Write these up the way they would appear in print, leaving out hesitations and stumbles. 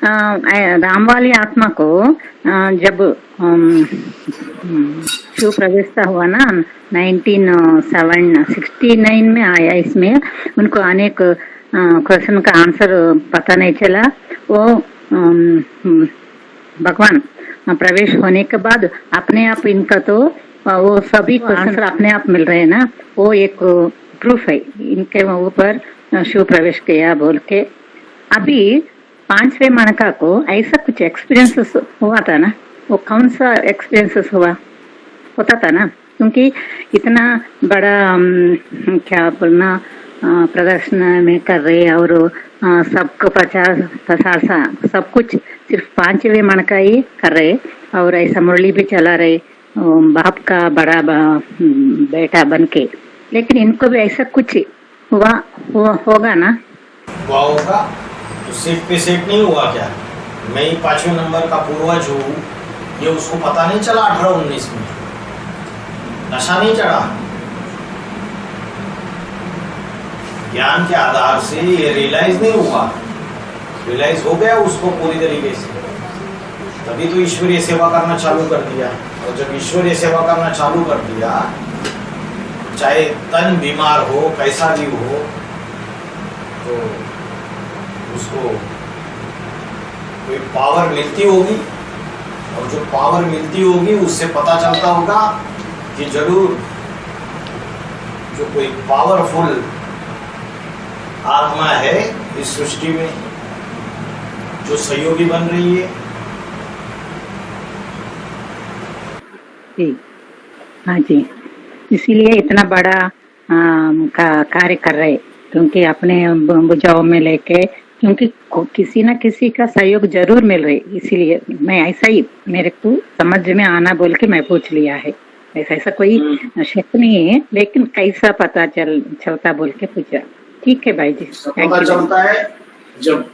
राम वाली आत्मा को जब शिव प्रवेश हुआ ना 1969 में आया। इसमें उनको अनेक क्वेश्चन का आंसर पता नहीं चला। वो भगवान प्रवेश होने के बाद अपने आप इनका तो वो सभी आंसर अपने आप मिल रहे हैं ना। वो एक प्रूफ है इनके ऊपर शिव प्रवेश किया बोल के। अभी 5वें मनका को ऐसा कुछ एक्सपीरियंसेस हुआ था ना। वो कौन सा एक्सपीरियंसेस होता था ना, क्योंकि इतना बड़ा क्या बोलना प्रदर्शन में कर रहे और सबको प्रचार सब कुछ सिर्फ 5वें मनका ही कर रहे और ऐसा मुरली भी चला रहे बाप का बड़ा बेटा बन के। लेकिन इनको भी ऐसा कुछ होगा ना। हुआ होगा तो सीट पे सेट नहीं हुआ क्या? मैं ही 5वें नंबर का पूर्वज हूँ, ये उसको पता नहीं चला 18-19 में? नशा नहीं चढ़ा? ज्ञान के आधार से ये रियलाइज नहीं हुआ? रियलाइज हो गया उसको पूरी तरीके से, तभी तो ईश्वरीय सेवा करना चालू कर दिया। और जब ईश्वरीय सेवा करना चालू कर दिया, चाहे तन बीमार हो कैसा भी हो, तो उसको कोई पावर मिलती होगी। और जो पावर मिलती होगी उससे पता चलता होगा कि जरूर जो कोई पावरफुल आत्मा है इस सृष्टि में जो सहयोगी बन रही है। जी हाँ जी, इसीलिए इतना बड़ा कार्य कर रहे, क्योंकि अपने बुझाव में लेके, क्योंकि किसी ना किसी का सहयोग जरूर मिल रही। इसीलिए मैं ऐसा ही मेरे को समझ में आना बोल के मैं पूछ लिया है। ऐसा कोई शक नहीं है, लेकिन कैसा पता चलता बोल के पूछा। ठीक है भाई जी। पता चलता है जब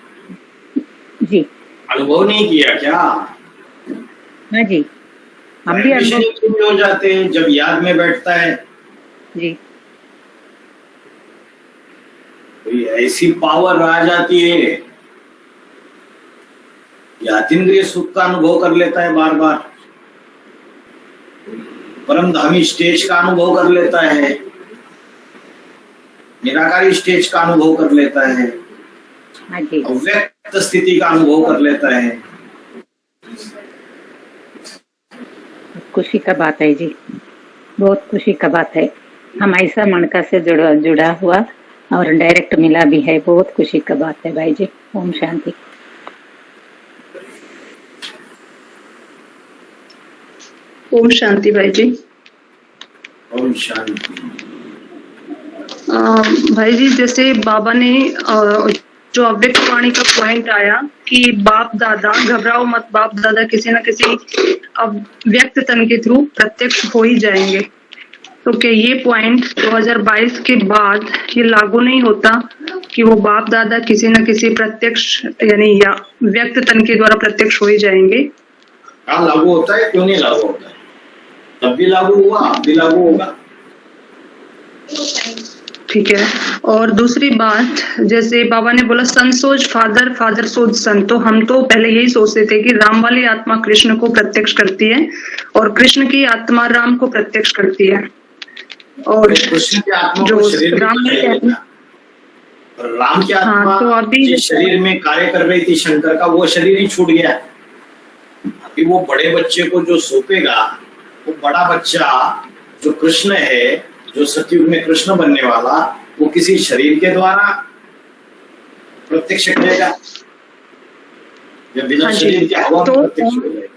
जी अनुभव नहीं किया क्या? हाँ जी, हम भी अनुभव हो जाते हैं जब याद में बैठता है जी। कोई ऐसी पावर आ जाती है कि अतीन्द्रिय सुख का अनुभव कर लेता है, बार बार परमधामी स्टेज का अनुभव कर लेता है, निराकारी स्टेज का अनुभव कर लेता है, अव्यक्त स्थिति का अनुभव कर लेता है। खुशी का बात है जी, बहुत खुशी का बात है। हम ऐसा मनका से जुड़ा हुआ और डायरेक्ट मिला भी है, बहुत खुशी का बात है भाई जी। ओम शांति। ओम शांति भाई जी। ओम शांति। भाई जी, जैसे बाबा ने जो अव्यक्त वाणी का पॉइंट आया कि बाप दादा, घबराओ मत, बाप दादा किसी न किसी अव्यक्त तन के थ्रू प्रत्यक्ष हो ही जाएंगे। तो क्या ये पॉइंट 2022 के बाद ये लागू नहीं होता कि वो बाप दादा किसी न किसी प्रत्यक्ष यानी या व्यक्त तन के द्वारा प्रत्यक्ष हो ही जाएंगे? हाँ, लागू होता है, क्यों नहीं लागू होता है? तब भी लागू हुआ, अब भी लागू होगा। ठीक है। और दूसरी बात, जैसे बाबा ने बोला सन सोच फादर, फादर सोच सन, तो हम तो पहले यही सोचते थे कि राम वाली आत्मा कृष्ण को प्रत्यक्ष करती है और कृष्ण की आत्मा राम को प्रत्यक्ष करती है। और कृष्ण की आत्मा जो को शरीर राम की आत्मा तो अभी जिस शरीर में कार्य कर रही थी शंकर का, वो शरीर ही छूट गया। अभी वो बड़े बच्चे को जो सौंपेगा, वो बड़ा बच्चा जो कृष्ण है, जो सतयुग में कृष्ण बनने वाला, वो किसी शरीर के द्वारा प्रत्यक्ष करेगा या बिना शरीर के हवा में प्रत्यक्ष हो जाएगा।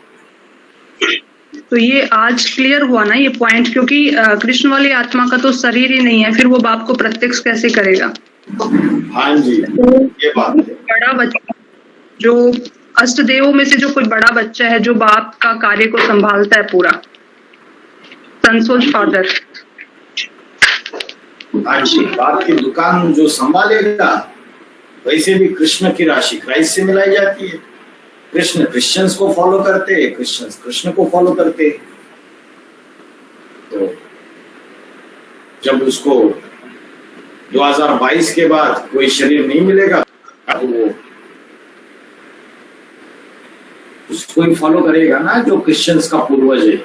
तो ये आज क्लियर हुआ ना ये पॉइंट, क्योंकि कृष्ण वाली आत्मा का तो शरीर ही नहीं है, फिर वो बाप को प्रत्यक्ष कैसे करेगा? हाँ जी, तो ये बात है। बड़ा बच्चा जो अष्टदेवों में से जो कोई बड़ा बच्चा है जो बाप का कार्य को संभालता है पूरा, संसोज फादर। हाँ जी, बाप की दुकान जो संभालेगा, वैसे भी कृष्ण की राशि क्राइस्ट से मिलाई जाती है। कृष्ण क्रिश्चियंस को फॉलो करते हैं, क्रिश्चियंस कृष्ण को फॉलो करते हैं। तो जब उसको 2022 के बाद कोई शरीर नहीं मिलेगा, तो वो उसको ही फॉलो करेगा ना जो क्रिश्चियंस का पूर्वज है,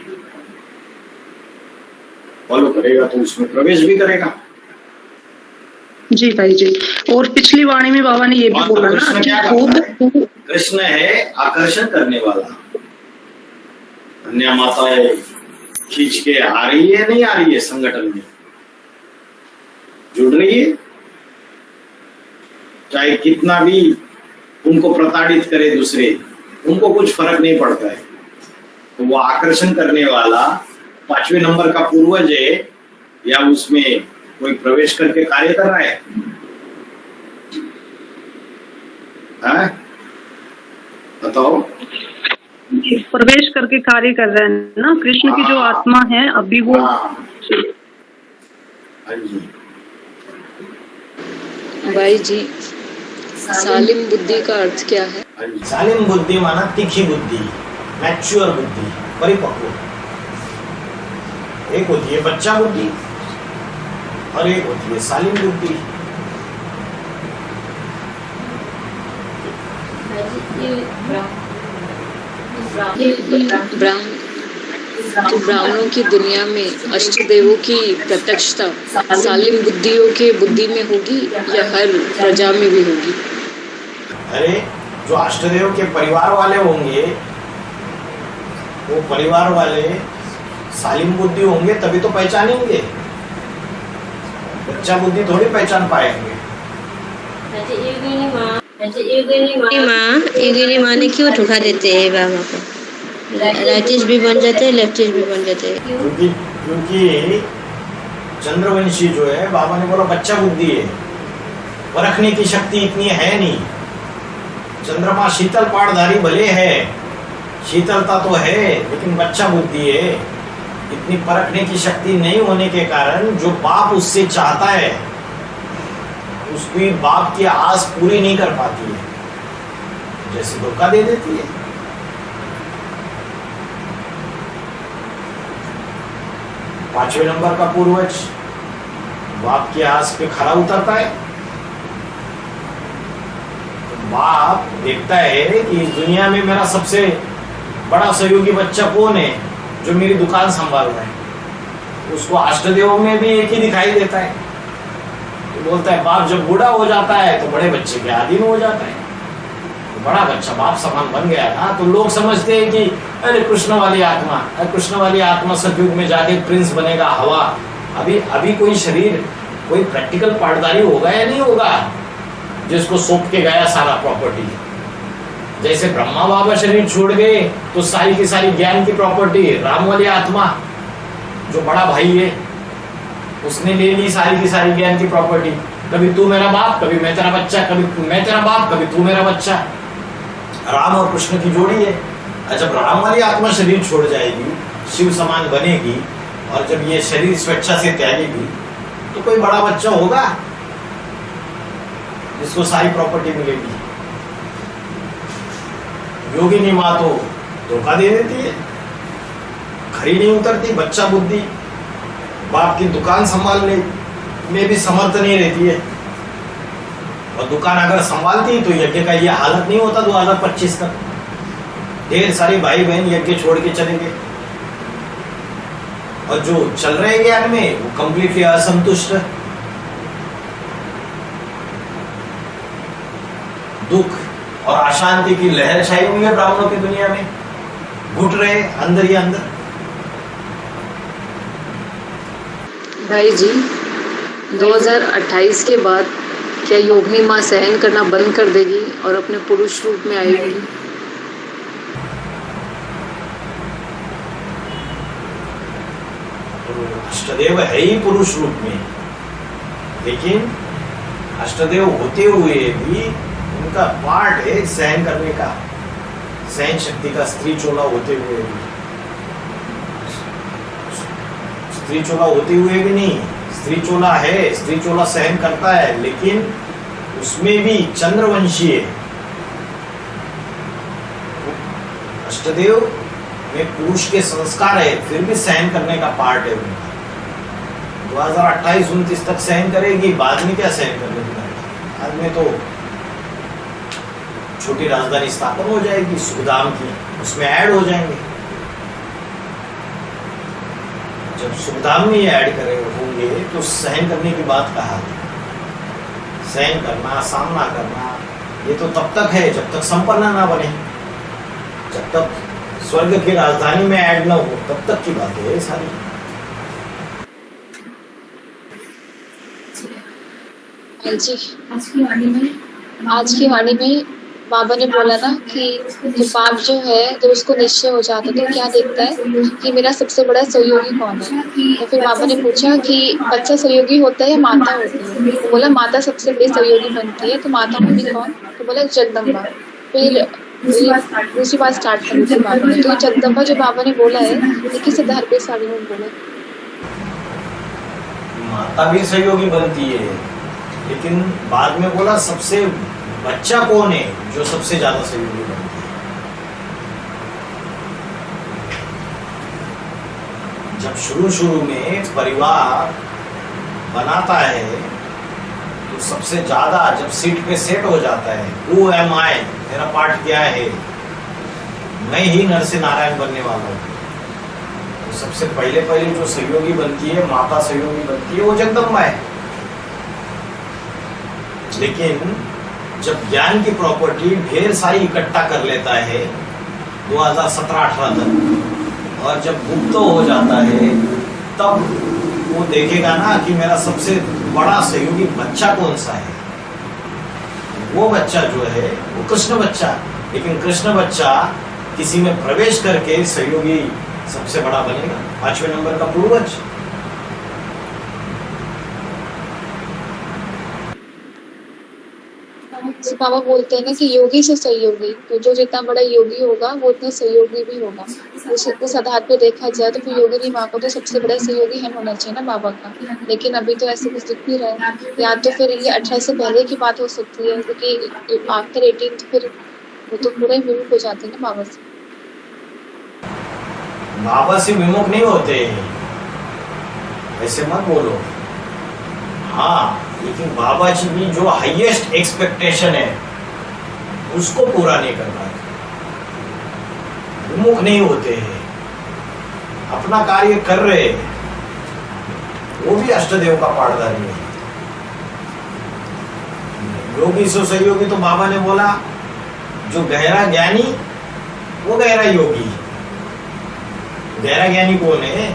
फॉलो करेगा तो उसमें प्रवेश भी करेगा। जी भाई जी। और पिछली वाणी में बाबा ने ये भी और बोला कृष्ण ना कि क्या करता है? कृष्ण है आकर्षण करने वाला। अन्य माताएं खींच के आ रही है नहीं आ रही है, संगठन में जुड़ रही है, चाहे कितना भी उनको प्रताड़ित करे दूसरे, उनको कुछ फर्क नहीं पड़ता है। तो वो आकर्षण करने वाला 5वें नंबर का पूर्वज है, या उसमें कोई प्रवेश करके कार्य कर रहा है? बताओ। प्रवेश करके कार्य कर रहे हैं ना, कृष्ण की जो आत्मा है अभी वो। हाँ जी भाई जी, सालिम बुद्धि का अर्थ क्या है? सालिम बुद्धि माना तीखी बुद्धि, मैच्योर बुद्धि, परिपक्व। एक होती है बच्चा बुद्धि और एक होती है सालिम बुद्धि। ब्राह्मणों की दुनिया में अष्ट देवों की प्रत्यक्षता सालिम बुद्धियों के बुद्धि में होगी या हर प्रजा में भी होगी? अरे जो अष्टदेव के परिवार वाले होंगे, वो परिवार वाले सालिम बुद्धि होंगे तभी तो पहचानेंगे, बच्चा बुद्धि थोड़ी पहचान पाएंगे। योगिनी माँ ने क्यों धोखा देते हैं बाबा को? राइटिस्ट भी बन जाते हैं, लेफ्टिस्ट भी बन जाते हैं। क्योंकि चंद्रवंशी जो है, बाबा ने बोला बच्चा बुद्धि है, परखने की शक्ति इतनी है नहीं। चंद्रमा शीतल पाठधारी भले है, शीतलता तो है, लेकिन बच्चा बुद्धि है। इतनी परखने की शक्ति नहीं होने के कारण जो बाप उससे चाहता है उसकी बाप की आस पूरी नहीं कर पाती है, जैसे धोखा दे देती है। पांचवें नंबर का पूर्वज बाप की आस पे खरा उतरता है, तो बाप देखता है कि इस दुनिया में मेरा सबसे बड़ा सहयोगी बच्चा कौन है जो मेरी दुकान संभाल रहा है। उसको अष्टदेवों में भी एक ही दिखाई देता है। तो बोलता है बाप जब बूढ़ा हो जाता है तो बड़े बच्चे के अधीन हो जाता है। तो बड़ा बच्चा बाप समान बन गया ना, तो लोग समझते हैं कि अरे कृष्ण वाली आत्मा, कृष्ण वाली आत्मा सतयुग में जाके प्रिंस बनेगा। हवा अभी कोई शरीर, कोई प्रैक्टिकल पाठदारी होगा या नहीं होगा जिसको सौंप के गया सारा प्रॉपर्टी। जैसे ब्रह्मा बाबा शरीर छोड़ गए तो सारी की सारी ज्ञान की प्रॉपर्टी राम वाली आत्मा जो बड़ा भाई है उसने ले ली सारी की सारी ज्ञान की प्रॉपर्टी। कभी तू मेरा बाप, कभी मैं तेरा बच्चा, कभी मैं तेरा बाप, कभी तू मेरा बच्चा। राम और कृष्ण की जोड़ी है। जब राम वाली आत्मा शरीर छोड़ जाएगी, शिव समान बनेगी, और जब ये शरीर स्वेच्छा से त्यागेगी तो कोई बड़ा बच्चा होगा जिसको सारी प्रॉपर्टी मिलेगी। योगिनी माँ तो धोखा दे देती है, खरी नहीं उतरती। बच्चा बुद्धि बाप की दुकान संभालने में भी समर्थ नहीं रहती है, और दुकान अगर संभालती तो यज्ञ का ये हालत नहीं होता 2025 तक। ढेर सारे भाई बहन यज्ञ छोड़ के चले गए, और जो चल रहे ज्ञान में वो कंप्लीटली असंतुष्ट है। दुख और अशांति की लहर छाई हुई है ब्राह्मणों की दुनिया में, घुट रहे अंदर ही अंदर। भाई जी, 2028 के बाद क्या योगिनी माँ सहन करना बंद कर देगी और अपने पुरुष रूप में आएगी? अष्टदेव है ही पुरुष रूप में, लेकिन अष्टदेव होते हुए भी उनका पार्ट है सहन करने का, सहन शक्ति का। स्त्री चोला होते हुए भी, स्त्री चोला होते हुए भी नहीं, स्त्री चोला है, स्त्री चोला सहन करता है, लेकिन उसमें भी चंद्रवंशी है। अष्टदेव में पुरुष के संस्कार है, फिर भी सहन करने का पार्ट है उनका। 2028-29 तक सहन करेगी, बाद में क्या सहन करने की? बाद में तो छोटी राजधानी स्थापन हो जाएगी सुखधाम की। उसमें ऐड हो जाएंगे। जब सुखधाम में ये ऐड करे होंगे तो सहन करने की बात कहा है। सहन करना, सामना करना, ये तो तब तक है जब तक संपन्न ना बने, जब तक स्वर्ग की राजधानी में ऐड ना हो, तब तक की बात है सारी। जी, आज की वाणी में बाबा ने बोला ना कि जो बाप जो है तो उसको निश्चय हो जाता है तो क्या देखता है कि मेरा सबसे बड़ा सहयोगी कौन है। तो फिर बाबा ने पूछा कि बच्चा सहयोगी होता है या माता होती है। तो बोला माता सबसे बड़ी सहयोगी बनती है। तो माता होती कौन? तो बोला जगदम्बा। फिर दूसरी बात स्टार्ट करी थी बाबा ने। तो जगदम्बा जो बाबा ने बोला है ये किस आधार पे साड़ी में बोला? माता भी सहयोगी बनती है, लेकिन बाद में बोला सबसे बच्चा कौन है जो सबसे ज्यादा सहयोगी बनता है। जब शुरू में परिवार बनाता है तो सबसे ज्यादा जब सीट पे सेट हो जाता है, हु एम आई, मेरा पार्ट क्या है, मैं ही नर से नारायण बनने वाला हूँ, तो सबसे पहले जो सहयोगी बनती है, माता सहयोगी बनती है, वो जगदम्बा है। लेकिन जब ज्ञान की प्रॉपर्टी ढेर सारी इकट्ठा कर लेता है 2017-18 तक, और जब गुप्त हो जाता है तब वो देखेगा ना कि मेरा सबसे बड़ा सहयोगी बच्चा कौन सा है। वो बच्चा जो है वो कृष्ण बच्चा, लेकिन कृष्ण बच्चा किसी में प्रवेश करके सहयोगी सबसे बड़ा बनेगा, 5वें नंबर का पूर्वज। तो बाबा बोलते हैं ना कि योगी से सहयोगी, तो जो जितना बड़ा योगी होगा वो उतना सहयोगी भी होगा। उस आधार पे देखा जाए तो फिर योगिनी माँ को तो सबसे बड़ा सहयोगी हम होना चाहिए ना बाबा का। लेकिन अभी तो ऐसे कुछ दिख नहीं रहा है। या तो फिर ये 18 से पहले की बात हो सकती है, क्योंकि आफ्टर 18 तो फिर वो तो पूरा ही विमुख हो जाते हैं ना बाबा से। बाबा से विमुख नहीं होते, ऐसे मत बोलो। हाँ, लेकिन बाबा जी की जो हाईएस्ट एक्सपेक्टेशन है उसको पूरा नहीं कर पाते, विमुख नहीं होते हैं, अपना कार्य कर रहे, वो भी अष्टदेव का पाठधारी है। योगी सो सहयोगी, तो बाबा ने बोला जो गहरा ज्ञानी वो गहरा योगी। गहरा ज्ञानी कौन है?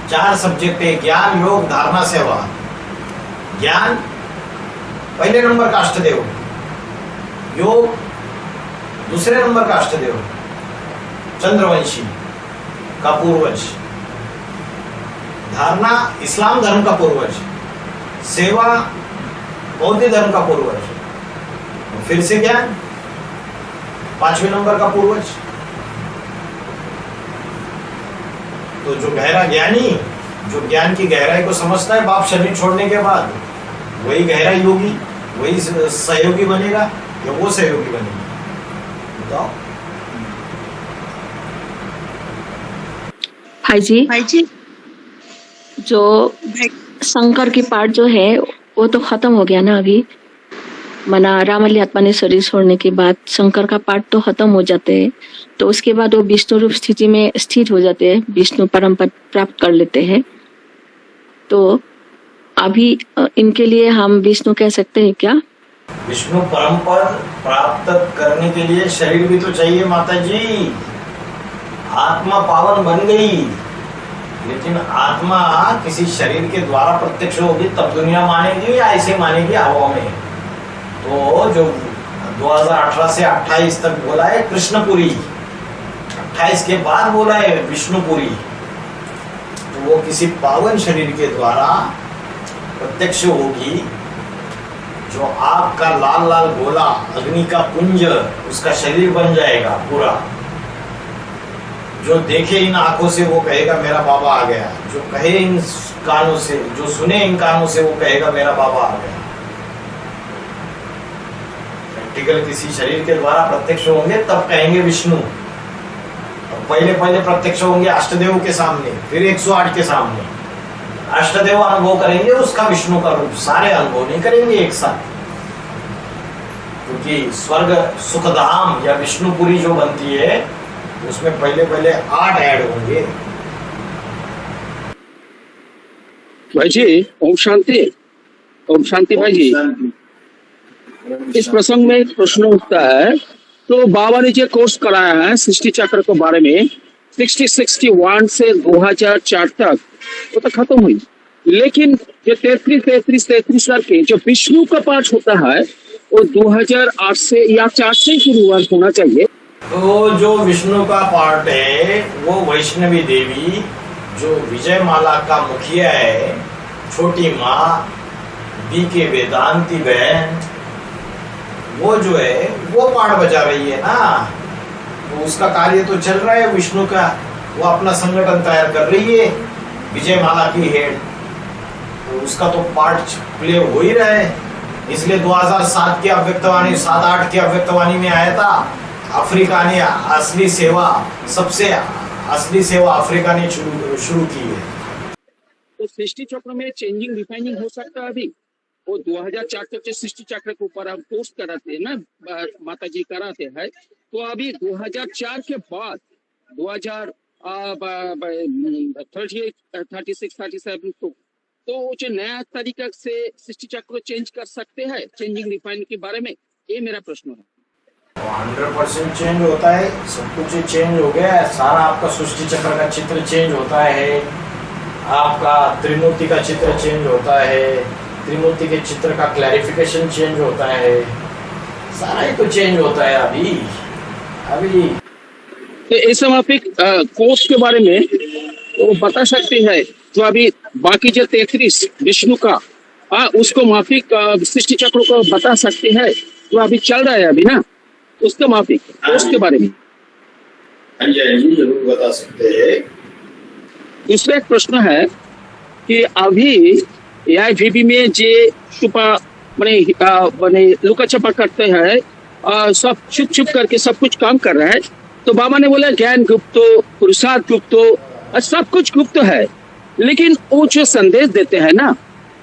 4 सब्जेक्ट है, ज्ञान, योग, धारणा, सेवा। ज्ञान पहले नंबर का अष्टदेव, योग दूसरे नंबर का अष्टदेव, चंद्रवंशी का पूर्वज, धारणा इस्लाम धर्म का पूर्वज, सेवा बौद्ध धर्म का पूर्वज, फिर से ज्ञान 5वें नंबर का पूर्वज। तो जो गहरा ज्ञानी, जो ज्ञान की गहराई को समझता है बाप शरीर छोड़ने के बाद, वही गहरा योगी, वही सहयोगी बनेगा या वो सहयोगी बनेगा? बताओ भाई जी जो शंकर की पार्ट जो है वो तो खत्म हो गया ना अभी। मना रामली आत्मा ने शरीर छोड़ने के बाद शंकर का पार्ट तो खत्म हो जाते हैं, तो उसके बाद वो विष्णु रूप स्थिति में स्थित हो जाते हैं, विष्णु परम पद प्राप्त कर लेते हैं। तो अभी इनके लिए हम विष्णु कह सकते हैं क्या? विष्णु परम पद प्राप्त करने के लिए शरीर भी तो चाहिए माता जी। आत्मा पावन बन गई, लेकिन आत्मा किसी शरीर के द्वारा प्रत्यक्ष होगी तब दुनिया मानेगी या ऐसे मानेगी हवा में? तो जो 2018 से 28 तक बोला है कृष्णपुरी, 28 के बाद बोला है विष्णुपुरी, तो वो किसी पावन शरीर के द्वारा प्रत्यक्ष होगी। जो आग का लाल लाल गोला, अग्नि का पुंज, उसका शरीर बन जाएगा पूरा। जो देखे इन आंखों से वो कहेगा मेरा बाबा आ गया, जो कहे इन कानों से, जो सुने इन कानों से वो कहेगा मेरा बाबा आ गया। प्रैक्टिकल किसी शरीर के द्वारा प्रत्यक्ष होंगे तब कहेंगे विष्णु। पहले प्रत्यक्ष होंगे अष्टदेव के सामने, फिर 108 के सामने। अष्टदेव अनुभव करेंगे उसका विष्णु का रूप, सारे अनुभव नहीं करेंगे एक साथ, क्योंकि स्वर्ग सुखधाम या विष्णुपुरी जो बनती है उसमें पहले पहले 8 ऐड होंगे। भाई जी ओम शांति भाई जी। इस प्रसंग में एक प्रश्न उठता है, तो बाबा ने जो कोर्स कराया है सृष्टि चक्र के बारे में 61 से 2004 तक वो तो खत्म हुई, लेकिन जो 33 करके जो विष्णु का पाठ होता है वो 2008 से या 4 से शुरुआत होना चाहिए। तो जो विष्णु का पार्ट है वो वैष्णवी देवी जो विजय माला का मुखिया है, छोटी माँ बीके वेदांती बहन, वो जो है वो पाठ बजा रही है ना। तो उसका कार्य तो चल रहा है विष्णु का, वो अपना संगठन तैयार कर रही है विजय माला की हेड, तो उसका तो पार्ट प्ले हो ही रहा है। इसलिए 2007 की अव्यक्तवाणी 7-8 की अव्यक्तवाणी में आया था, अफ्रीका ने असली सेवा, सबसे असली सेवा अफ्रीका ने शुरू की है। तो सृष्टि चक्र में चेंजिंग रिफाइनिंग हो सकता है। अभी वो 2004 तक के सृष्टि चक्र के ऊपर हम पोस्ट कराते हैं ना, माता जी कराते हैं, तो अभी 2004 के बाद 36-37 तो वो जो नया तरीका से सृष्टि चक्र चेंज कर सकते हैं चेंजिंग रिफाइनिंग के बारे में, ये मेरा प्रश्न है। 100% चेंज होता है, सब कुछ चेंज हो गया है, सारा आपका सृष्टि चक्र का चित्र चेंज होता है, आपका त्रिमूर्ति का चित्र चेंज होता है, त्रिमूर्ति के चित्र का क्लैरिफिकेशन चेंज होता है, सारा ही तो चेंज होता है अभी। तो इस माफिक कोर्स के बारे में वो बता सकते हैं, तो अभी बाकी जो 33 विष्णु का उसको माफिक सृष्टि चक्र को बता सकते हैं, तो अभी चल रहा है अभी ना, उसके माफिक कोर्स के बारे में। हाँ जी जरूर बता सकते हैं। दूसरा एक प्रश्न है कि अभी AIVB में जे छुपा बने लुका छपा करते हैं, सब छुप करके सब कुछ काम कर रहा है, तो बाबा ने बोला ज्ञान गुप्त, पुरुषार्थ गुप्त, सब कुछ गुप्त है, लेकिन वो जो संदेश देते हैं ना,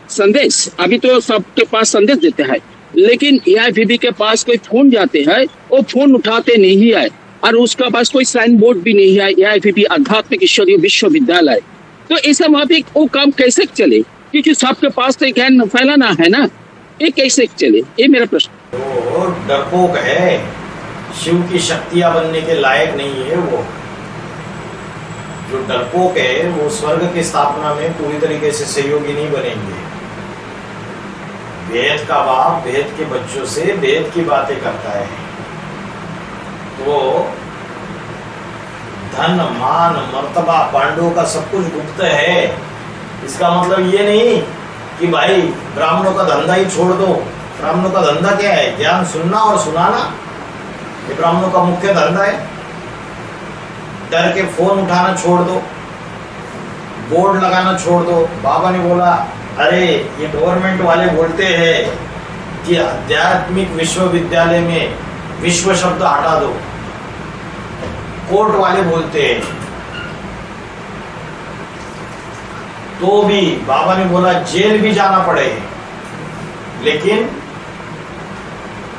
संदेश अभी तो सबके पास संदेश देते हैं, लेकिन AIVB के पास कोई फोन जाते हैं वो फोन उठाते नहीं है, और उसका पास कोई साइन बोर्ड भी नहीं है AIVB आध्यात्मिक ईश्वरीय विश्वविद्यालय। तो ऐसा वहाँ पे वो काम कैसे चले, क्योंकि सबके पास तो ज्ञान फैलाना है ना, ये कैसे चले, ये मेरा प्रश्न। तो डरपोक है, शिव की शक्तियां बनने के लायक नहीं है वो। जो डरपोक है वो स्वर्ग की स्थापना में पूरी तरीके से सहयोगी नहीं बनेंगे। वेद का बाप वेद के बच्चों से वेद की बातें करता है, तो धन मान मर्तबा पांडवों का सब कुछ गुप्त है। इसका मतलब ये नहीं कि भाई ब्राह्मणों का धंधा ही छोड़ दो। ब्राह्मणों का धंधा क्या है? ज्ञान सुनना और सुनाना, ये ब्राह्मणों का मुख्य धंधा है। डर के फोन उठाना छोड़ दो, बोर्ड लगाना छोड़ दो। बाबा ने बोला अरे ये गवर्नमेंट वाले बोलते हैं कि आध्यात्मिक विश्वविद्यालय में विश्व शब्द हटा दो, कोर्ट वाले बोलते हैं, तो भी बाबा ने बोला जेल भी जाना पड़े, लेकिन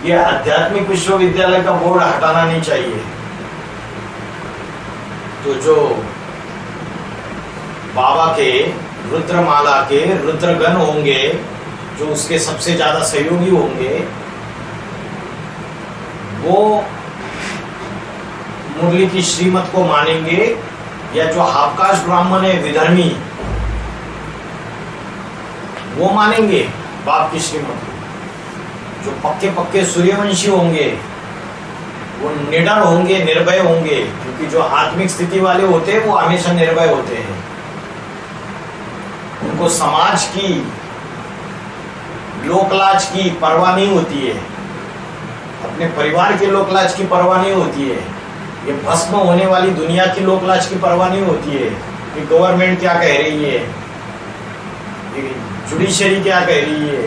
ये आध्यात्मिक विश्वविद्यालय का बोर्ड हटाना नहीं चाहिए। तो जो बाबा के रुद्रमाला के रुद्रगण होंगे, जो उसके सबसे ज्यादा सहयोगी होंगे, वो मुरली की श्रीमत को मानेंगे, या जो हाफकाश ब्राह्मण है विधर्मी वो मानेंगे बाप की श्रीमत को। जो पक्के पक्के सूर्यवंशी होंगे वो निडर होंगे, निर्भय होंगे, क्योंकि जो आत्मिक स्थिति वाले होते हैं वो हमेशा निर्भय होते हैं। उनको समाज की लोकलाज की परवाह नहीं होती है, अपने परिवार के लोकलाज की परवाह नहीं होती है, ये भस्म होने वाली दुनिया की लोकलाज की परवाह नहीं होती है कि गवर्नमेंट क्या कह रही है, जुडिशरी क्या कह रही है,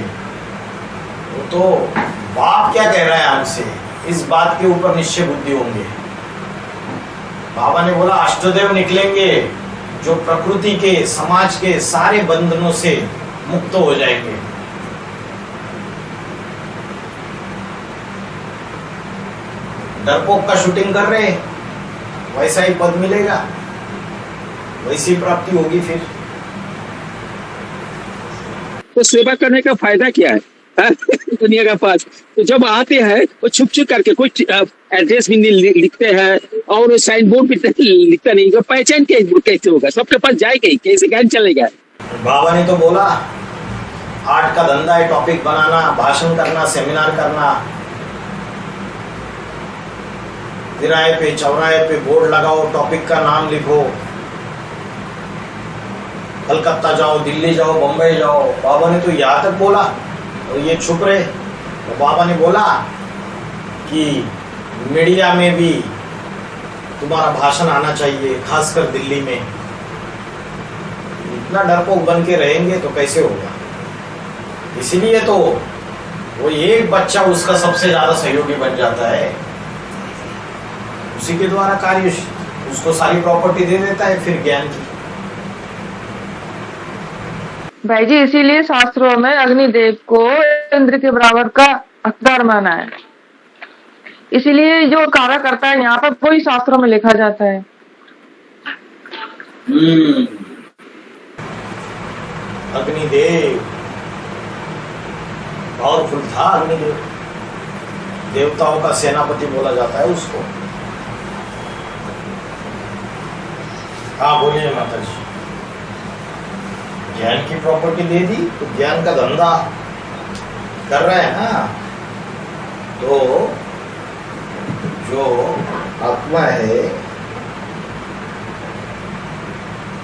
वो तो बाप क्या कह रहा है हमसे, इस बात के ऊपर निश्चय बुद्धि होंगे। बाबा ने बोला अष्टदेव निकलेंगे जो प्रकृति के समाज के सारे बंधनों से मुक्त हो जाएंगे। डरपोक का शूटिंग कर रहे, वैसा ही पद मिलेगा, वैसी प्राप्ति होगी फिर। तो सेवा करने का फायदा क्या है दुनिया का पास? तो जब आते हैं वो छुप छुप करके कुछ एड्रेस भी नहीं लिखते हैं और साइन बोर्ड भी लिखता नहीं, तो पहचान कैसे होगा? सबके पास जाएगा ही, कैसे ज्ञान चलेगा? बाबा ने तो बोला आर्ट का धंधा है, टॉपिक बनाना, भाषण करना, सेमिनार करना, किराए पे चौराहे पे बोर्ड लगाओ, टॉपिक का नाम लिखो, कलकत्ता जाओ, दिल्ली जाओ, बम्बई जाओ। बाबा ने तो यहाँ तक बोला और ये छुप रहे। तो बाबा ने बोला कि मीडिया में भी तुम्हारा भाषण आना चाहिए, खासकर दिल्ली में। इतना डरपोक बन के रहेंगे तो कैसे होगा? इसीलिए तो वो एक बच्चा उसका सबसे ज्यादा सहयोगी बन जाता है, उसी के द्वारा कार्य उसको सारी प्रॉपर्टी दे देता है फिर ज्ञान की। भाई जी, इसीलिए शास्त्रों में अग्निदेव को इंद्र के बराबर का हकदार माना है। इसीलिए जो कार्य करता है यहाँ पर कोई शास्त्रों में लिखा जाता है। अग्निदेव पावरफुल था। अग्निदेव देवताओं का सेनापति बोला जाता है उसको। हाँ बोलिए माता जी। ज्ञान की प्रॉपर्टी दे दी तो ज्ञान का धंधा कर रहे हैं ना, तो जो आत्मा है,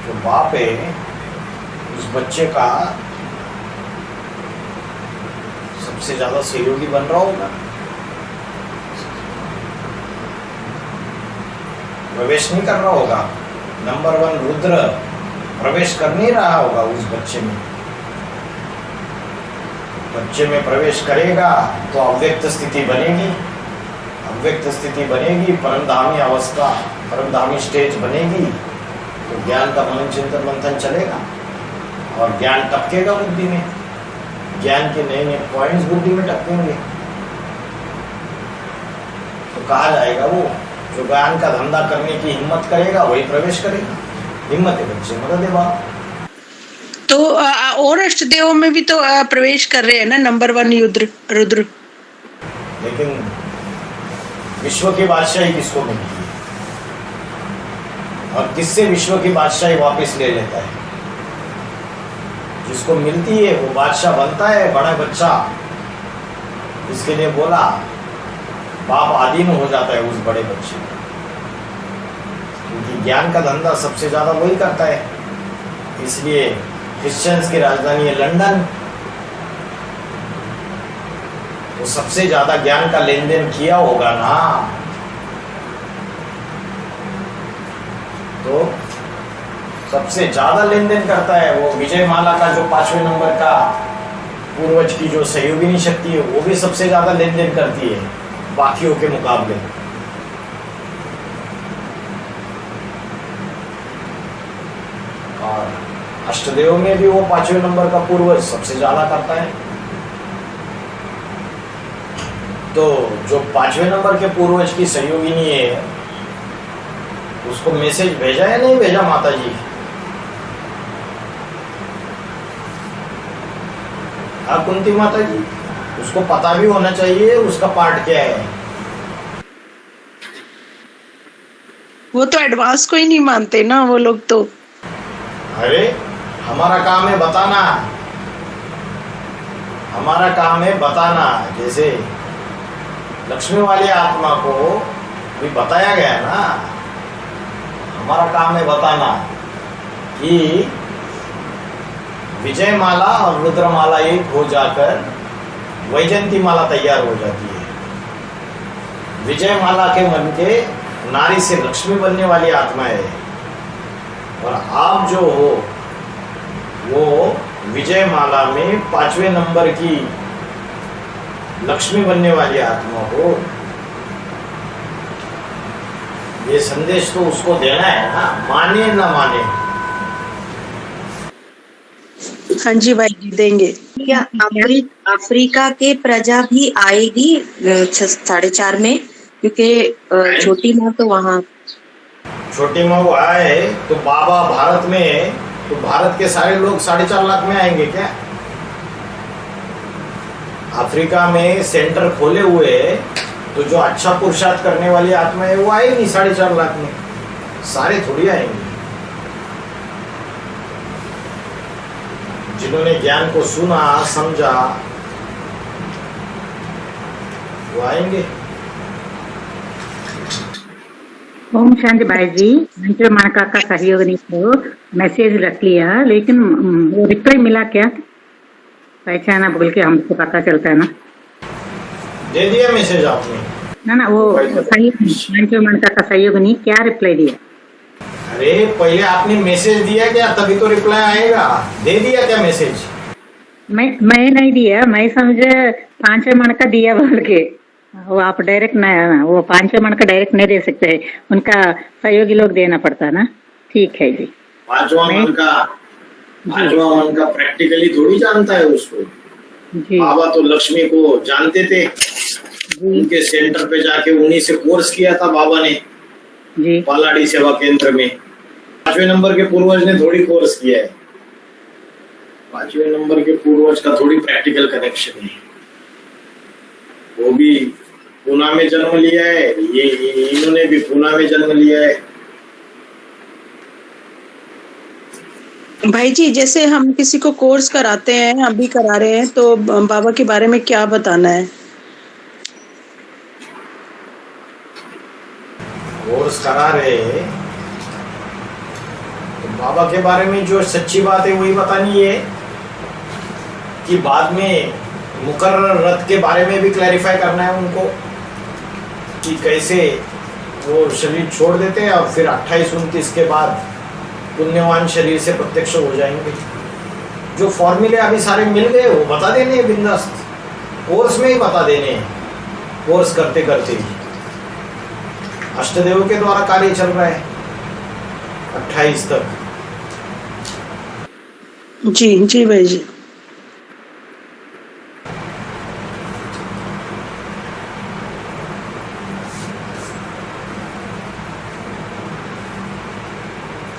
जो बाप है, उस बच्चे का सबसे ज्यादा सहयोगी बन रहा होगा। प्रवेश नहीं कर रहा होगा। नंबर 1 रुद्र प्रवेश कर नहीं रहा होगा उस बच्चे में। बच्चे में प्रवेश करेगा तो अव्यक्त स्थिति बनेगी। अव्यक्त स्थिति बनेगी, परमधामी अवस्था, परमधामी स्टेज बनेगी, तो ज्ञान का मनन चिंतन मंथन चलेगा और ज्ञान टपकेगा बुद्धि में। ज्ञान के नए नए पॉइंट्स बुद्धि में टपकेंगे तो कहा जाएगा वो जो ज्ञान का धंधा करने की हिम्मत करेगा वही प्रवेश करेगा। हिम्मत है बच्चे, मदद है बाप। तो और अष्टदेवों में भी तो प्रवेश कर रहे हैं ना, नंबर 1 रुद्र। लेकिन विश्व की बादशाही किसको मिलती है और किससे विश्व की बादशाही वापस ले लेता है? जिसको मिलती है वो बादशाह बनता है, बड़ा बच्चा। इसके लिए बोला बाप आदीन हो जाता है उस बड़े बच्चे को, क्योंकि ज्ञान का धंधा सबसे ज्यादा वही करता है। इसलिए क्रिश्चियंस की राजधानी है लंदन, तो सबसे ज्यादा ज्ञान का लेन देन किया होगा ना, तो सबसे ज्यादा लेन देन करता है वो। विजय माला का जो 5वें नंबर का पूर्वज की जो सहयोगिनी शक्ति है वो भी सबसे ज्यादा लेन देन करती है बाकियों के मुकाबले। और अष्टदेव में भी वो 5वें नंबर का पूर्वज सबसे ज्यादा करता है। तो जो 5वें नंबर के पूर्वज की सहयोगिनी है उसको मैसेज भेजा या नहीं भेजा माता जी? हाँ कुंती माता जी, उसको पता भी होना चाहिए उसका पार्ट क्या है। वो तो एडवांस को ही नहीं मानते ना वो लोग तो। अरे हमारा काम है बताना, हमारा काम है बताना। जैसे लक्ष्मी वाली आत्मा को भी बताया गया ना, हमारा काम है बताना कि विजय माला और रुद्र माला एक हो जाकर वैजयंती माला तैयार हो जाती है। विजय माला के मन के नारी से लक्ष्मी बनने वाली आत्मा है, और आप जो हो वो विजय माला में 5वें नंबर की लक्ष्मी बनने वाली आत्मा हो। ये संदेश तो उसको देना है ना, माने ना माने। हाँ जी भाई जी, देंगे। क्या अफ्रीका के प्रजा भी आएगी 4:30 में? क्योंकि छोटी माँ तो वहाँ छोटी मऊ आए तो बाबा भारत में है, तो भारत के सारे लोग 4.5 लाख में आएंगे क्या? अफ्रीका में सेंटर खोले हुए है, तो जो अच्छा पुरुषार्थ करने वाली आत्मा है वो आए नहीं 4.5 लाख में, सारे थोड़ी आएंगे। जिन्होंने ज्ञान को सुना समझा वो आएंगे। ओम शांति भाई जी, जो मानका का सहयोग नहीं तो मैसेज रख लिया, लेकिन वो रिप्लाई मिला क्या? पहचाना बोल के हमको पता चलता है ना। दे दिया मैसेज आपने? ना वो सहयोग, जो मानका का सहयोग नहीं, क्या रिप्लाई दिया? अरे पहले आपने मैसेज दिया क्या, तभी तो रिप्लाई आएगा। दे दिया क्या मैसेज? मैं नहीं दिया, मैं समझे 5 मन का दिया बोल के। वो आप डायरेक्ट ना, वो 5 मन का डायरेक्ट नहीं दे सकते, उनका सहयोगी लोग देना पड़ता ना। ठीक है जी। 5वां मन का प्रैक्टिकली थोड़ी जानता है उसको। बाबा तो लक्ष्मी को जानते थे, उनके सेंटर पे जाके उन्हीं से कोर्स किया था बाबा ने जी, पालाड़ी सेवा केंद्र में। 5वें नंबर के पूर्वज ने थोड़ी कोर्स किया है, 5वें नंबर के पूर्वज का थोड़ी प्रैक्टिकल कनेक्शन है। वो भी पूना में जन्म लिया है, ये इन्होंने भी पूना में जन्म लिया है। भाई जी, जैसे हम किसी को कोर्स कराते हैं, अभी करा रहे हैं, तो बाबा के बारे में क्या बताना है? कोर्स करा रहे हैं तो बाबा के बारे में जो सच्ची बात है वही बतानी है, कि बाद में मुकर्रर रथ के बारे में भी क्लैरिफाई करना है उनको, कि कैसे वो शरीर छोड़ देते हैं और फिर 28-29 के बाद पुण्यवान शरीर से प्रत्यक्ष हो जाएंगे। जो फॉर्मूले अभी सारे मिल गए वो बता देने हैं बिंदास, कोर्स में ही बता देने हैं, कोर्स करते करते ही। अष्टदेव के द्वारा कार्य चल रहा है 28 तक। जी जी भाई जी।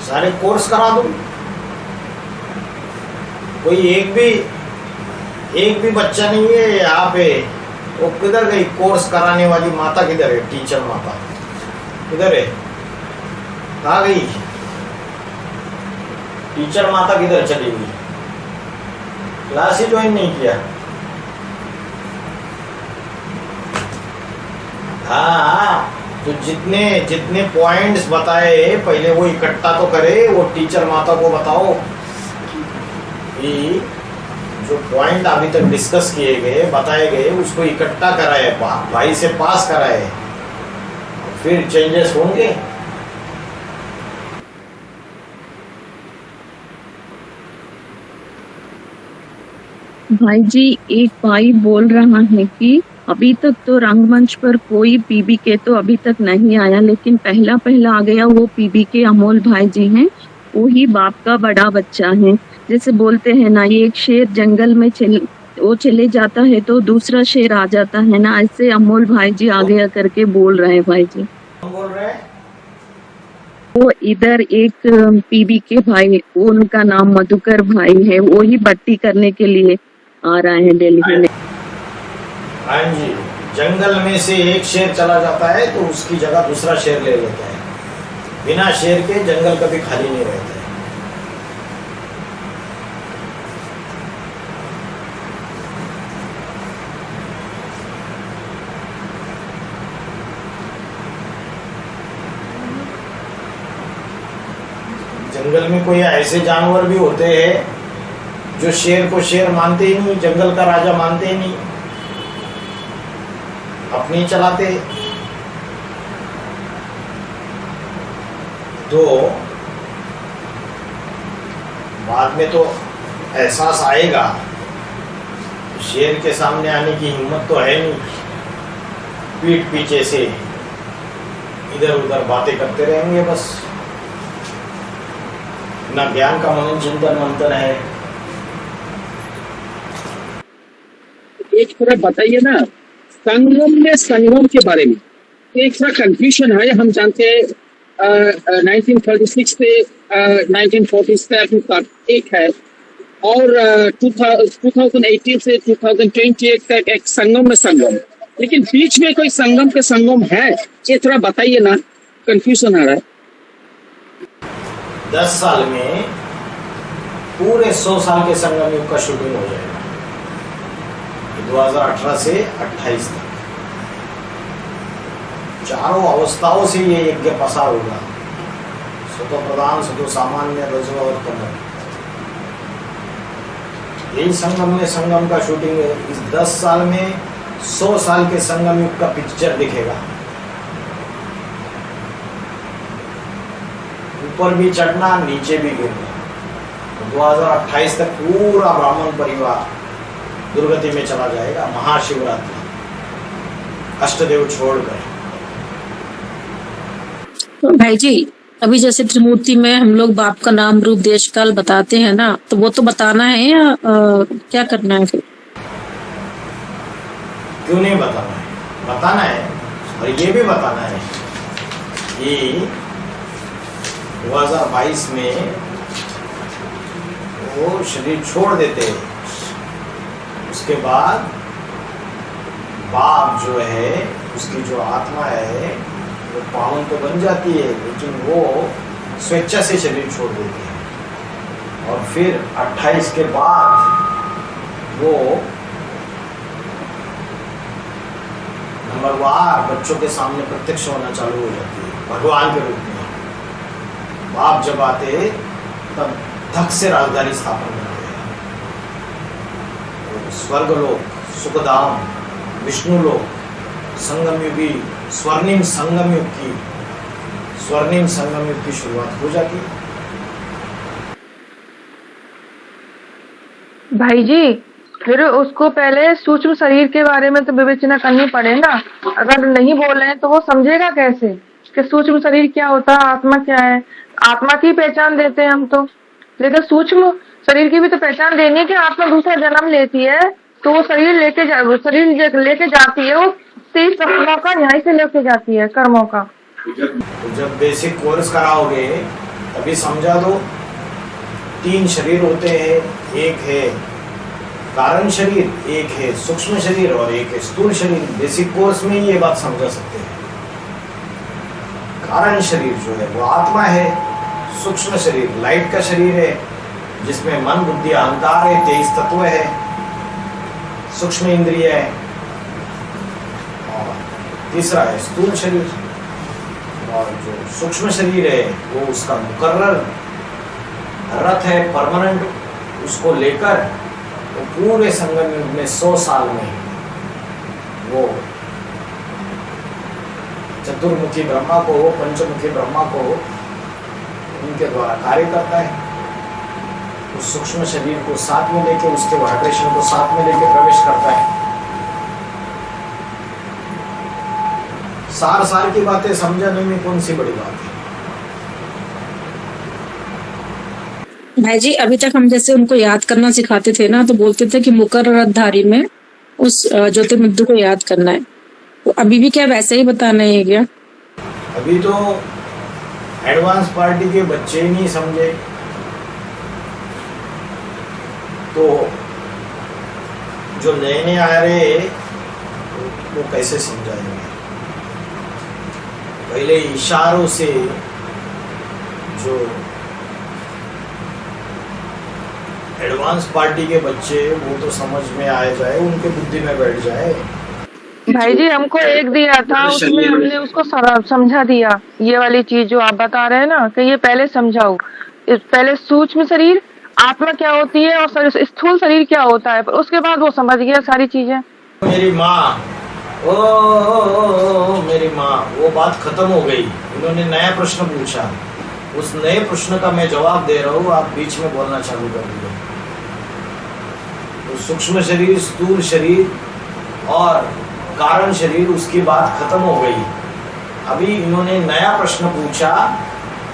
सारे कोर्स करा दो। कोई एक भी बच्चा नहीं है यहाँ पे। वो किधर गई कोर्स कराने वाली माता? किधर है टीचर माता? किधर है? कहाँ गई टीचर माता? किधर चली गई? क्लास ही ज्वाइन नहीं किया। हाँ, तो जितने पॉइंट्स बताए पहले वो इकट्ठा तो करे। वो टीचर माता को बताओ कि जो पॉइंट अभी तक डिस्कस किए गए, बताए गए, उसको इकट्ठा कराए, भाई से पास कराए, फिर चेंजेस होंगे। भाई जी, एक भाई बोल रहा है कि अभी तक तो रंगमंच पर कोई पीबी के तो अभी तक नहीं आया, लेकिन पहला आ गया वो पीबी के अमोल भाई जी हैं। वो ही बाप का बड़ा बच्चा है। जैसे बोलते हैं ना, ये एक शेर जंगल में चले जाता है तो दूसरा शेर आ जाता है ना, ऐसे अमोल भाई जी आ गया करके बोल रहे हैं भाई जी। बोल रहे हैं वो इधर एक पीबी के भाई, उनका नाम मधुकर भाई है, वो ही बट्टी करने के लिए आ रहे हैं दिल्ली में। हाँ जी, जंगल में से एक शेर चला जाता है तो उसकी जगह दूसरा शेर ले लेता है। बिना शेर के जंगल कभी खाली नहीं रहता है। जंगल में कोई ऐसे जानवर भी होते हैं जो शेर को शेर मानते ही नहीं, जंगल का राजा मानते ही नहीं, अपनी चलाते। तो बाद में तो एहसास आएगा, शेर के सामने आने की हिम्मत तो है नहीं, पीठ पीछे से इधर उधर बातें करते रहेंगे बस। ना ज्ञान का मनन चिंतन मंथन है। एक थोड़ा बताइए ना, संगम में संगम के बारे में एक थोड़ा कंफ्यूजन है। हम जानते हैं 1936 से 1947 तक एक है और 2018 से 2028 तक एक संगम में संगम, लेकिन बीच में कोई संगम के संगम है ये थोड़ा बताइए ना, कंफ्यूजन आ रहा है। 10 साल में पूरे 100 साल के संगम युग का शूटिंग हो जाएगा 2018 से 28 तक। चारों अवस्थाओं से ये यज्ञ पसार होगा, स्वतो प्रधान, स्वतो सामान्य, रजो और कमल। यही संगम में संगम का शूटिंग है। इस 10 साल में 100 साल के संगम युग का पिक्चर दिखेगा। ऊपर भी चढ़ना, नीचे भी गिरना। 2028 तक पूरा ब्राह्मण परिवार दुर्गति में चला जाएगा। महाशिवरात्रि, अष्टदेव छोड़कर। तो भाई जी, अभी जैसे त्रिमूर्ति में हम लोग बाप का नाम, रूप, देश, काल बताते हैं ना, तो वो तो बताना है या क्या करना है फिर? क्यों नहीं बताना है? बताना है, और ये भी बताना है कि 2022 में वो शरीर छोड़ देते हैं। उसके बाद बाप जो है, उसकी जो आत्मा है वो पावन तो बन जाती है, लेकिन वो स्वेच्छा से शरीर छोड़ देती है। और फिर 28 के बाद वो नंबरवार बच्चों के सामने प्रत्यक्ष होना चालू हो जाती है भगवान के रूप में। बाप जब आते तब धक से राजधानी स्थापन करते हैं। स्वर्गलोक, सुखधाम, विष्णुलोक, संगम युगी स्वर्णिम संगम युग की शुरुआत हो जाती है। भाई जी, फिर उसको पहले सूक्ष्म शरीर के बारे में तो विवेचना करनी पड़ेगा। अगर नहीं बोल रहे हैं तो वो समझेगा कैसे कि सूक्ष्म शरीर क्या होता है, आत्मा क्या है। आत्मा की पहचान देते हैं हम तो, लेकिन सूक्ष्म शरीर की भी तो पहचान देनी है कि आत्मा दूसरा जन्म लेती है तो वो शरीर लेके जाती है, वो 30 कर्मों का न्याय से लेके जाती है, कर्मों का। तो जब बेसिक कोर्स कराओगे तभी समझा दो। 3 शरीर होते हैं, एक है कारण शरीर, एक है सूक्ष्म शरीर और एक है स्थूल शरीर। बेसिक कोर्स में ये बात समझा सकते हैं। कारण शरीर जो है वो आत्मा है, सूक्ष्म शरीर लाइट का शरीर है जिसमें मन, बुद्धि, अहंकार है, 23 तत्व है, सूक्ष्म इंद्रिय है। और तीसरा है स्थूल शरीर, और जो सूक्ष्म शरीर है वो उसका मुकर्रर रथ है, परमानेंट। उसको लेकर वो पूरे संगम युग में 100 साल में वो चतुर्मुखी ब्रह्मा को, पंचमुखी ब्रह्मा को उनके द्वारा कार्य करता है। उस सूक्ष्म शरीर को साथ में लेके, उसके वाइब्रेशन को साथ में लेके प्रवेश करता है। सार की बातें समझाने में कौन सी बड़ी बात है। भाई जी, अभी तक हम जैसे उनको याद करना सिखाते थे ना, तो बोलते थे कि मुकर्ररधारी में उस ज्योतिर्बिंदु को याद करना है। तो अभी भी क्या वैसे ही बताना है क्या? अभी तो एडवांस पार्टी के बच्चे ही नहीं समझे तो जो नए आ रहे वो कैसे समझाएंगे। पहले इशारों से जो एडवांस पार्टी के बच्चे वो तो समझ में आ जाए, उनके बुद्धि में बैठ जाए। भाई जी, हमको एक दिया था, उसमें हमने उसको समझा दिया। ये वाली चीज जो आप बता रहे हैं ना कि ये पहले समझाओ। पहले सूक्ष्म शरीर आत्मा क्या होती है और स्थूल शरीर क्या होता है, उसके बाद वो समझ गया सारी चीजें। मेरी माँ, ओ मेरी माँ, वो बात खत्म हो गई। इन्होंने नया प्रश्न पूछा, उस नए प्रश्न का मैं जवाब दे रहा हूँ, आप बीच में बोलना चालू कर दिए। तो सूक्ष्म शरीर, स्थूल शरीर और कारण शरीर, उसकी बात खत्म हो गई। अभी इन्होंने नया प्रश्न पूछा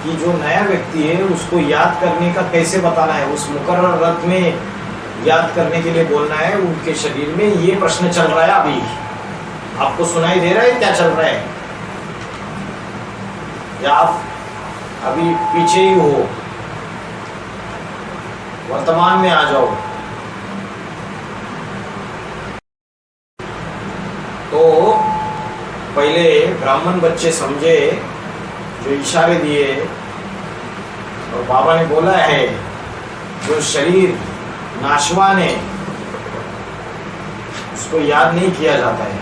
कि जो नया व्यक्ति है उसको याद करने का कैसे बताना है, उस मुकर्रर रथ में याद करने के लिए बोलना है उनके शरीर में। ये प्रश्न चल रहा है अभी। आपको सुनाई दे रहा है क्या चल रहा है, या आप अभी पीछे ही हो, वर्तमान में आ जाओ। तो पहले ब्राह्मण बच्चे समझे, जो इशारे दिए, और बाबा ने बोला है जो शरीर नाशवान है उसको याद नहीं किया जाता है।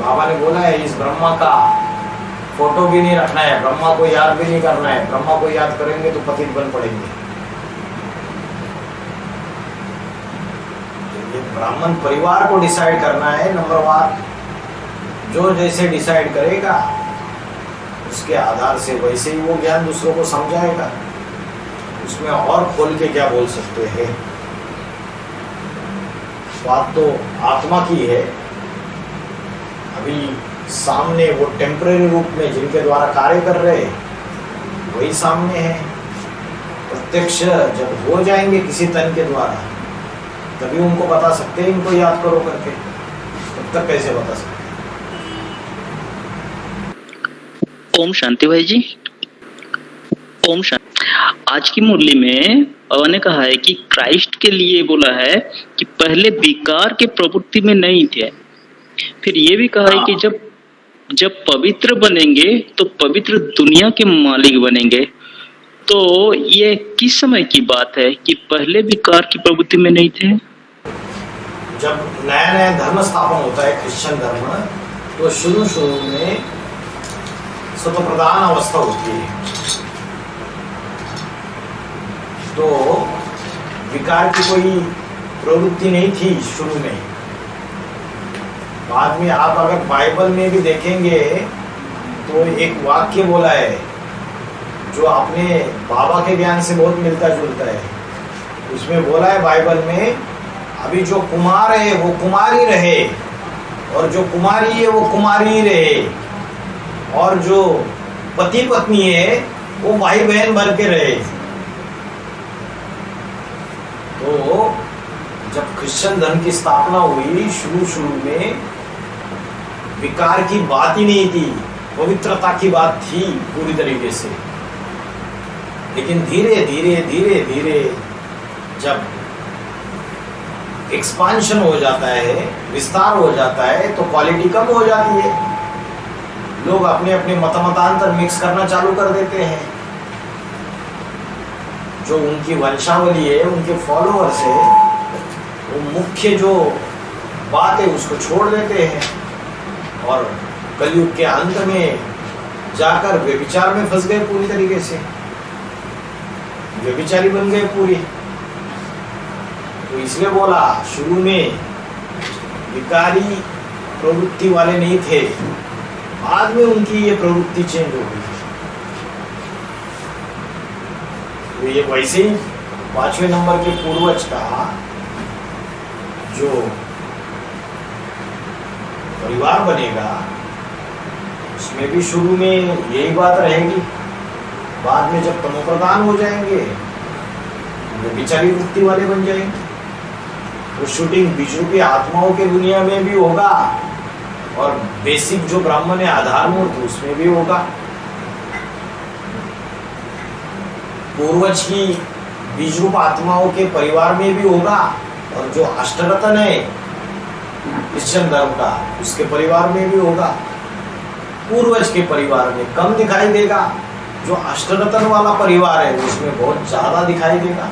बाबा ने बोला है इस ब्रह्मा का फोटो भी नहीं रखना है, ब्रह्मा को याद भी नहीं करना है। ब्रह्मा को याद करेंगे तो पतित बन पड़ेंगे। ये ब्राह्मण परिवार को डिसाइड करना है नंबरवार, जो जैसे डिसाइड करेगा उसके आधार से वैसे ही वो ज्ञान दूसरों को समझाएगा। उसमें और खोल के क्या बोल सकते हैं? बात तो आत्मा की है। अभी सामने वो टेम्परेरी रूप में जिनके द्वारा कार्य कर रहे वही सामने है। प्रत्यक्ष जब हो जाएंगे किसी तन के द्वारा तभी उनको बता सकते हैं इनको याद करो करके, तब तक कैसे बता सकते? ओम शांति भाई जी। ओम शांति। आज की मुरली में बाबा ने कहा है कि क्राइस्ट के लिए बोला है कि पहले विकार के प्रवृत्ति में नहीं थे। फिर ये भी कहा है कि जब पवित्र बनेंगे तो पवित्र दुनिया के मालिक बनेंगे। तो ये किस समय की बात है कि पहले विकार की प्रवृत्ति में नहीं थे? जब नया नया धर्म स्थापन होता है क्रिश्चियन धर्म, तो शुरू में सत्व प्रधान अवस्था होती है, तो विकार की कोई प्रवृत्ति नहीं थी शुरू में। बाद में आप अगर बाइबल में भी देखेंगे तो एक वाक्य बोला है जो अपने बाबा के ज्ञान से बहुत मिलता जुलता है। उसमें बोला है बाइबल में, अभी जो कुमार है वो कुमार ही रहे, और जो कुमारी है वो कुमारी ही रहे, और जो पति पत्नी है वो भाई बहन बन के रहे। तो जब क्रिश्चियन धर्म की स्थापना हुई शुरू में विकार की बात ही नहीं थी, पवित्रता की बात थी पूरी तरीके से। लेकिन धीरे धीरे जब एक्सपांशन हो जाता है, विस्तार हो जाता है, तो क्वालिटी कम हो जाती है। लोग अपने अपने मतांतर मिक्स करना चालू कर देते हैं। जो उनकी वंशावली है, उनके फॉलोअर्स है, वो मुख्य जो बात है उसको छोड़ देते हैं और कलयुग के अंत में जाकर व्यभिचार में फंस गए, पूरी तरीके से व्यभिचारी बन गए पूरी। तो इसलिए बोला शुरू में विकारी प्रवृत्ति वाले नहीं थे, बाद में उनकी ये प्रवृत्ति चेंज हो गई। तो ये वैसे ही 5वें नंबर के पूर्वज का जो परिवार बनेगा उसमें भी शुरू में यही बात रहेगी। बाद में जब तमोप्रधान हो जाएंगे वो विचारी वृत्ति वाले बन जाएंगे। वो शूटिंग बीजरूपी आत्माओं के दुनिया में भी होगा और बेसिक जो ब्राह्मण है आधार मूर्त उसमें भी होगा। पूर्वज की बीजरूप आत्माओं के परिवार में भी होगा, और जो अष्टरत्न है क्रिश्चियन धर्म का उसके परिवार में भी होगा। पूर्वज के परिवार में कम दिखाई देगा, जो अष्टरत्न वाला परिवार है उसमें बहुत ज्यादा दिखाई देगा।